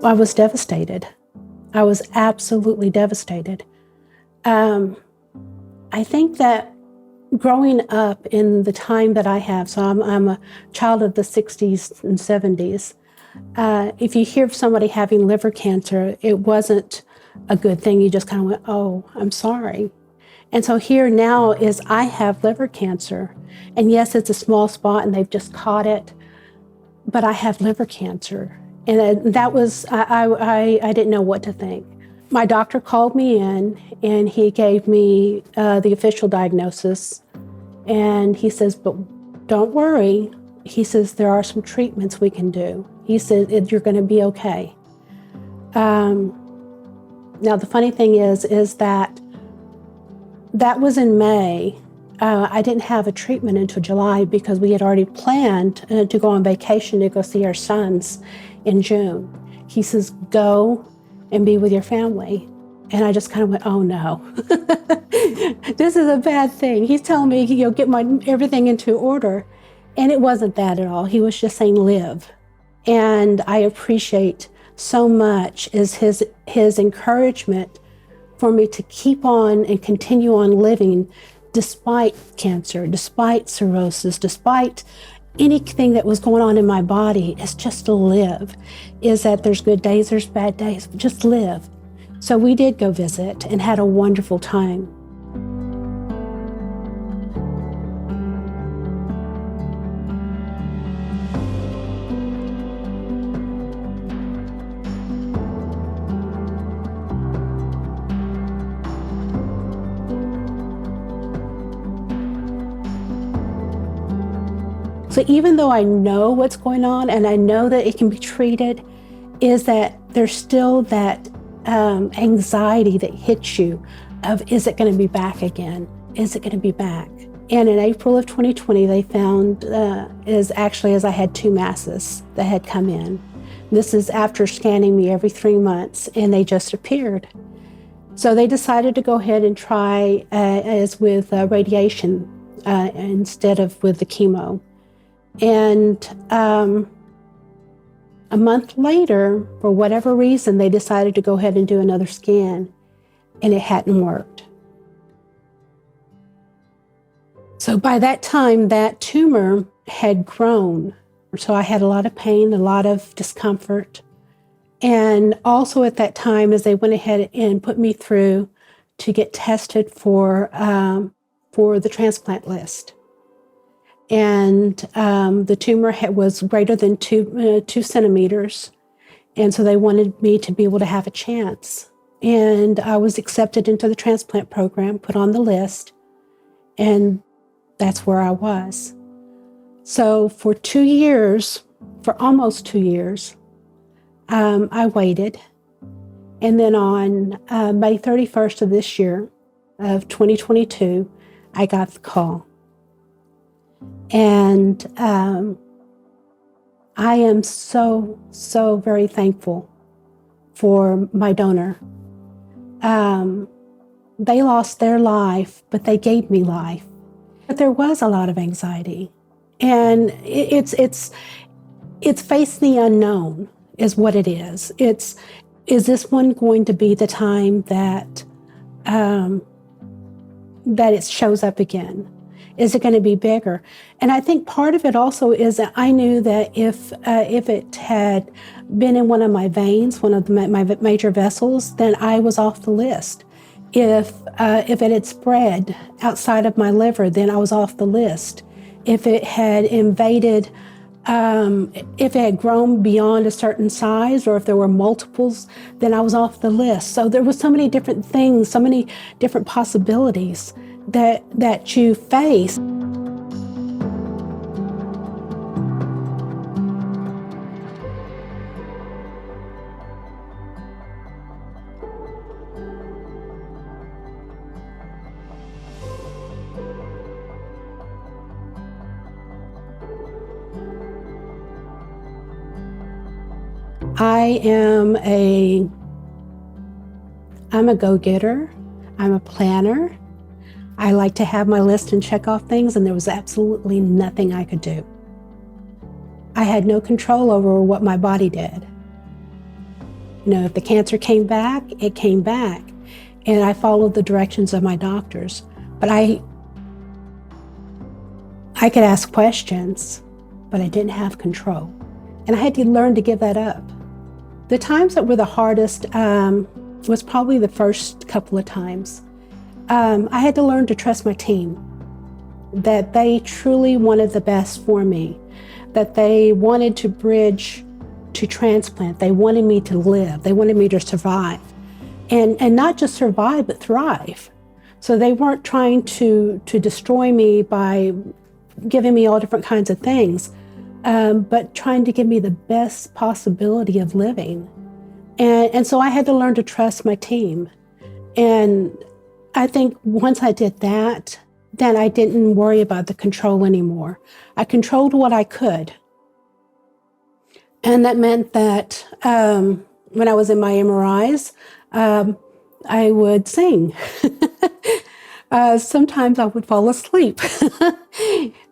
I was devastated. I was absolutely devastated. I think that growing up in the time that I have, so I'm a child of the 60s and 70s, if you hear of somebody having liver cancer, it wasn't a good thing. You just kind of went, oh, I'm sorry. And so here now is I have liver cancer. And yes, it's a small spot and they've just caught it, but I have liver cancer. And that was, I didn't know what to think. My doctor called me in and he gave me the official diagnosis. And he says, but don't worry. He says, there are some treatments we can do. He said, you're going to be okay. Now, the funny thing is that was in May. I didn't have a treatment until July because we had already planned to go on vacation to go see our sons in June. He says, go and be with your family. And I just kind of went, oh no, this is a bad thing. He's telling me, get everything into order. And it wasn't that at all. He was just saying, live. And I appreciate so much is his encouragement for me to keep on and continue on living despite cancer, despite cirrhosis, despite anything that was going on in my body. Is just to live. Is that there's good days, there's bad days, but just live. So we did go visit and had a wonderful time. So even though I know what's going on and I know that it can be treated, is that there's still that anxiety that hits you of, is it going to be back again? Is it going to be back? And in April of 2020, they found as I had 2 masses that had come in. This is after scanning me every 3 months, and they just appeared. So they decided to go ahead and try as with radiation instead of with the chemo. And a month later, for whatever reason, they decided to go ahead and do another scan, and it hadn't worked. So by that time, that tumor had grown. So I had a lot of pain, a lot of discomfort. And also at that time, as they went ahead and put me through to get tested for the transplant list. And the tumor was greater than 2 centimeters. And so they wanted me to be able to have a chance. And I was accepted into the transplant program, put on the list, and that's where I was. So for 2 years, for almost 2 years, I waited. And then on May 31st of this year, of 2022, I got the call. And I am so, so very thankful for my donor. They lost their life, but they gave me life. But there was a lot of anxiety. And it's facing the unknown is what it is. Is this one going to be the time that it shows up again? Is it going to be bigger? And I think part of it also is that I knew that if it had been in one of my veins, one of my major vessels, then I was off the list. If it had spread outside of my liver, then I was off the list. If it had invaded, if it had grown beyond a certain size, or if there were multiples, then I was off the list. So there was so many different things, so many different possibilities that you face. I'm a go-getter. I'm a planner. I like to have my list and check off things, and there was absolutely nothing I could do. I had no control over what my body did. If the cancer came back, it came back. And I followed the directions of my doctors. But I could ask questions, but I didn't have control. And I had to learn to give that up. The times that were the hardest was probably the first couple of times. I had to learn to trust my team, that they truly wanted the best for me, that they wanted to bridge to transplant. They wanted me to live. They wanted me to survive. And not just survive, but thrive. So they weren't trying to destroy me by giving me all different kinds of things, but trying to give me the best possibility of living. And so I had to learn to trust my team. And I think once I did that, then I didn't worry about the control anymore. I controlled what I could. And that meant that when I was in my MRIs, I would sing. Sometimes I would fall asleep.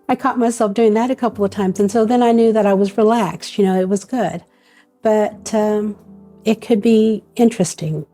I caught myself doing that a couple of times. And so then I knew that I was relaxed, it was good. But it could be interesting.